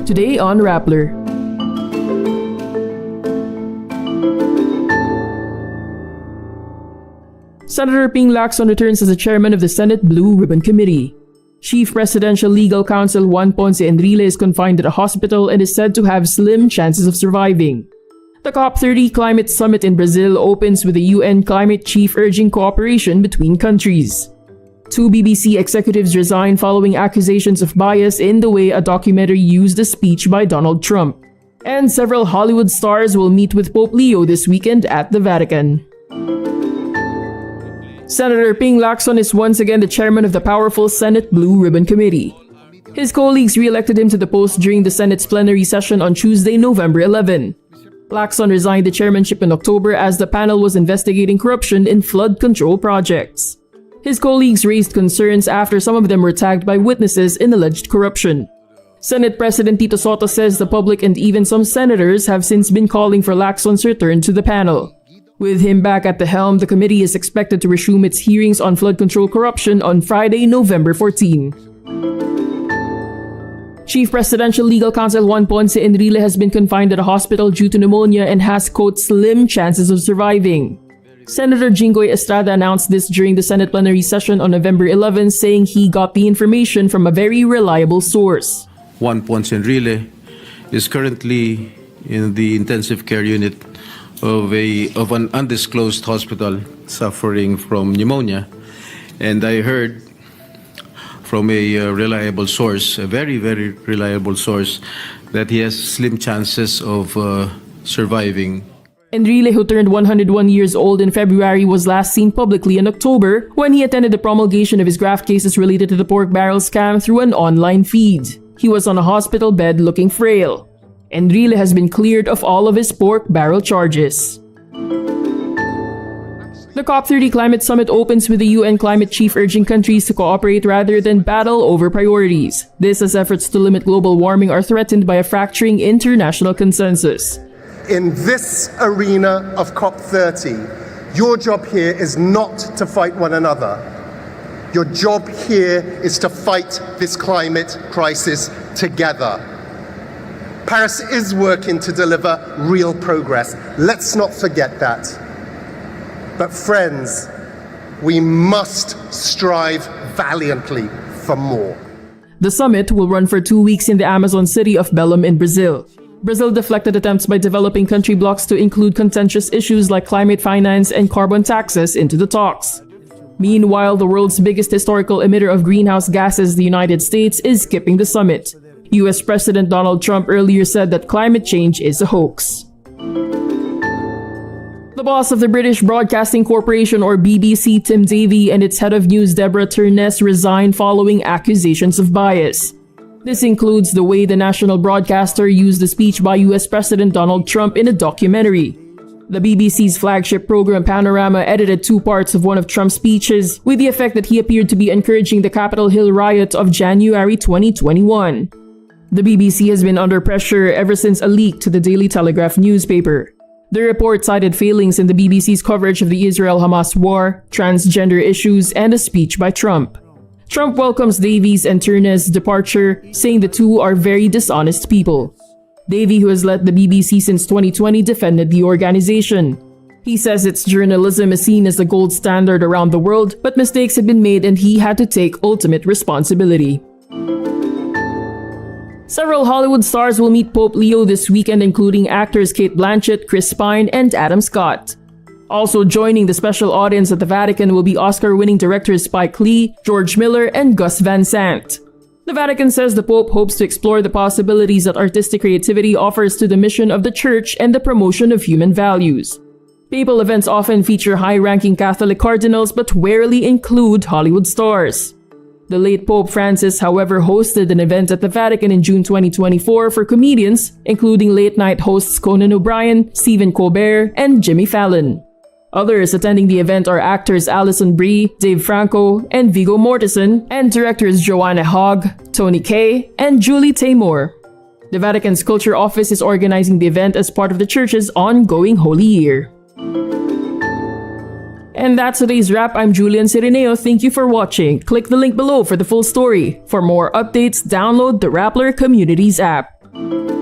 Today on Rappler. Senator Ping Lacson returns as the chairman of the Senate Blue Ribbon Committee. Chief Presidential Legal Counsel Juan Ponce Enrile is confined at a hospital and is said to have slim chances of surviving. The COP30 Climate Summit in Brazil opens with the UN climate chief urging cooperation between countries. 2 BBC executives resign following accusations of bias in the way a documentary used a speech by Donald Trump. And several Hollywood stars will meet with Pope Leo this weekend at the Vatican. Senator Ping Lacson is once again the chairman of the powerful Senate Blue Ribbon Committee. His colleagues re-elected him to the post during the Senate's plenary session on Tuesday, November 11. Lacson resigned the chairmanship in October as the panel was investigating corruption in flood control projects. His colleagues raised concerns after some of them were tagged by witnesses in alleged corruption. Senate President Tito Sotto says the public and even some senators have since been calling for Lacson's return to the panel. With him back at the helm, the committee is expected to resume its hearings on flood control corruption on Friday, November 14. Chief Presidential Legal Counsel Juan Ponce Enrile has been confined at a hospital due to pneumonia and has, quote, slim chances of surviving. Senator Jinggoy announced this during the Senate plenary session on November 11, saying he got the information from a very reliable source. Juan Ponce Enrile is currently in the intensive care unit of an undisclosed hospital suffering from pneumonia, and I heard from a reliable source, a very, very reliable source, that he has slim chances of surviving. Enrile, who turned 101 years old in February, was last seen publicly in October when he attended the promulgation of his graft cases related to the pork barrel scam through an online feed. He was on a hospital bed looking frail. Enrile has been cleared of all of his pork barrel charges. The COP30 Climate Summit opens with the UN climate chief urging countries to cooperate rather than battle over priorities. This as efforts to limit global warming are threatened by a fracturing international consensus. In this arena of COP30, your job here is not to fight one another. Your job here is to fight this climate crisis together. Paris is working to deliver real progress. Let's not forget that. But friends, we must strive valiantly for more. The summit will run for 2 weeks in the Amazon city of Belém in Brazil. Brazil deflected attempts by developing country blocs to include contentious issues like climate finance and carbon taxes into the talks. Meanwhile, the world's biggest historical emitter of greenhouse gases, the United States, is skipping the summit. US President Donald Trump earlier said that climate change is a hoax. The boss of the British Broadcasting Corporation, or BBC, Tim Davie, and its head of news, Deborah Turness, resigned following accusations of bias. This includes the way the national broadcaster used the speech by US President Donald Trump in a documentary. The BBC's flagship program Panorama edited 2 parts of one of Trump's speeches with the effect that he appeared to be encouraging the Capitol Hill riot of January 2021. The BBC has been under pressure ever since a leak to the Daily Telegraph newspaper. The report cited failings in the BBC's coverage of the Israel-Hamas war, transgender issues, and a speech by Trump. Trump welcomes Davies and Turness' departure, saying the two are very dishonest people. Davie, who has led the BBC since 2020, defended the organization. He says its journalism is seen as the gold standard around the world, but mistakes have been made and he had to take ultimate responsibility. Several Hollywood stars will meet Pope Leo this weekend, including actors Cate Blanchett, Chris Pine, and Adam Scott. Also joining the special audience at the Vatican will be Oscar-winning directors Spike Lee, George Miller, and Gus Van Sant. The Vatican says the Pope hopes to explore the possibilities that artistic creativity offers to the mission of the Church and the promotion of human values. Papal events often feature high-ranking Catholic cardinals but rarely include Hollywood stars. The late Pope Francis, however, hosted an event at the Vatican in June 2024 for comedians, including late-night hosts Conan O'Brien, Stephen Colbert, and Jimmy Fallon. Others attending the event are actors Alison Brie, Dave Franco, and Viggo Mortensen, and directors Joanna Hogg, Tony Kaye, and Julie Taymor. The Vatican's Culture Office is organizing the event as part of the Church's ongoing Holy Year. And that's today's wrap. I'm Julian Cirineo. Thank you for watching. Click the link below for the full story. For more updates, download the Rappler Communities app. you.